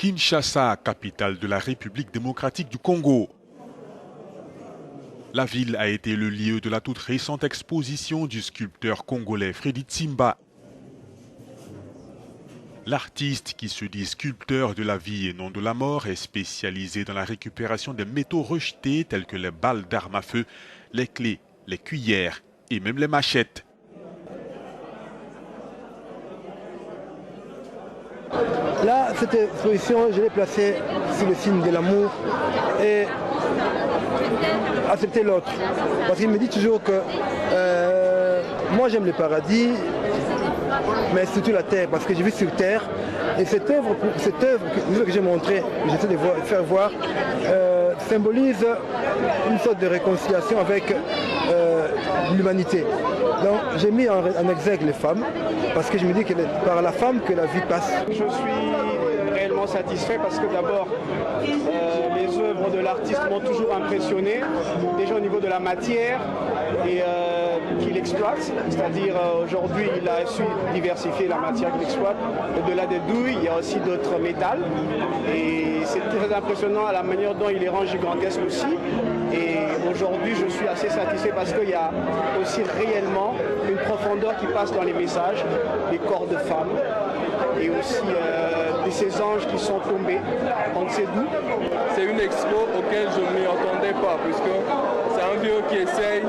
Kinshasa, capitale de la République démocratique du Congo. La ville a été le lieu de la toute récente exposition du sculpteur congolais Freddy Tsimba. L'artiste, qui se dit sculpteur de la vie et non de la mort, est spécialisé dans la récupération des métaux rejetés tels que les balles d'armes à feu, les clés, les cuillères et même les machettes. Là, cette exposition, je l'ai placée sous le signe de l'amour et accepter l'autre. Parce qu'il me dit toujours que moi j'aime le paradis, mais surtout la terre, parce que je vis sur terre. Et cette œuvre que j'ai montrée, que j'essaie de faire voir, symbolise une sorte de réconciliation avec l'humanité. Donc j'ai mis en exergue les femmes, parce que je me dis que c'est par la femme que la vie passe. Je suis réellement satisfait parce que d'abord, les œuvres de l'artiste m'ont toujours impressionné, déjà au niveau de la matière et qu'il exploite, c'est-à-dire aujourd'hui il a su diversifier la matière qu'il exploite. Au-delà des douilles, il y a aussi d'autres métals et c'est très impressionnant à la manière dont il les rend gigantesques aussi. Et aujourd'hui je suis assez satisfait parce qu'il y a aussi réellement une profondeur qui passe dans les messages, les corps de femmes et aussi ces anges qui sont tombés entre ces deux. C'est une expo auquel je ne m'y attendais pas, puisque c'est un vieux qui essaye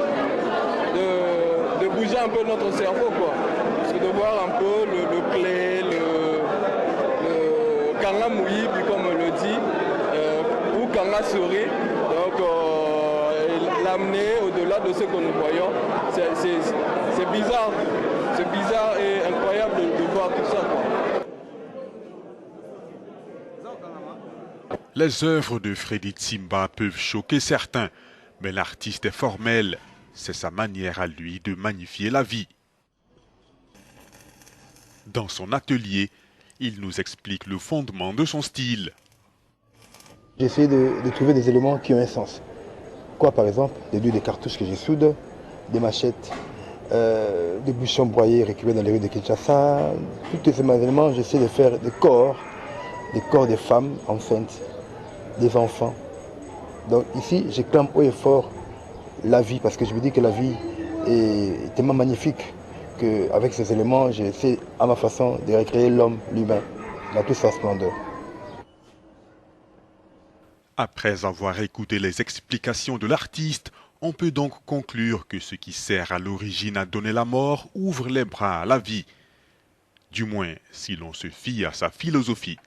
de bouger un peu notre cerveau, quoi. Parce que de voir un peu le clé, le kanga mouibi, comme on le dit, ou kanga souris. Donc l'amener au-delà de ce que nous voyons, c'est bizarre. C'est bizarre et incroyable de voir tout ça, quoi. Les œuvres de Freddy Tsimba peuvent choquer certains, mais l'artiste est formel. C'est sa manière à lui de magnifier la vie. Dans son atelier, il nous explique le fondement de son style. J'ai essayé de trouver des éléments qui ont un sens. Quoi par exemple? Des cartouches que je soude, des machettes, des bouchons broyés récupérés dans les rues de Kinshasa. Tous ces éléments, j'essaie de faire des corps des femmes enceintes, des enfants. Donc ici, je clame haut et fort la vie, parce que je me dis que la vie est tellement magnifique qu'avec ces éléments, j'essaie à ma façon de recréer l'homme, l'humain, dans toute sa splendeur. Après avoir écouté les explications de l'artiste, on peut donc conclure que ce qui sert à l'origine à donner la mort ouvre les bras à la vie. Du moins, si l'on se fie à sa philosophie.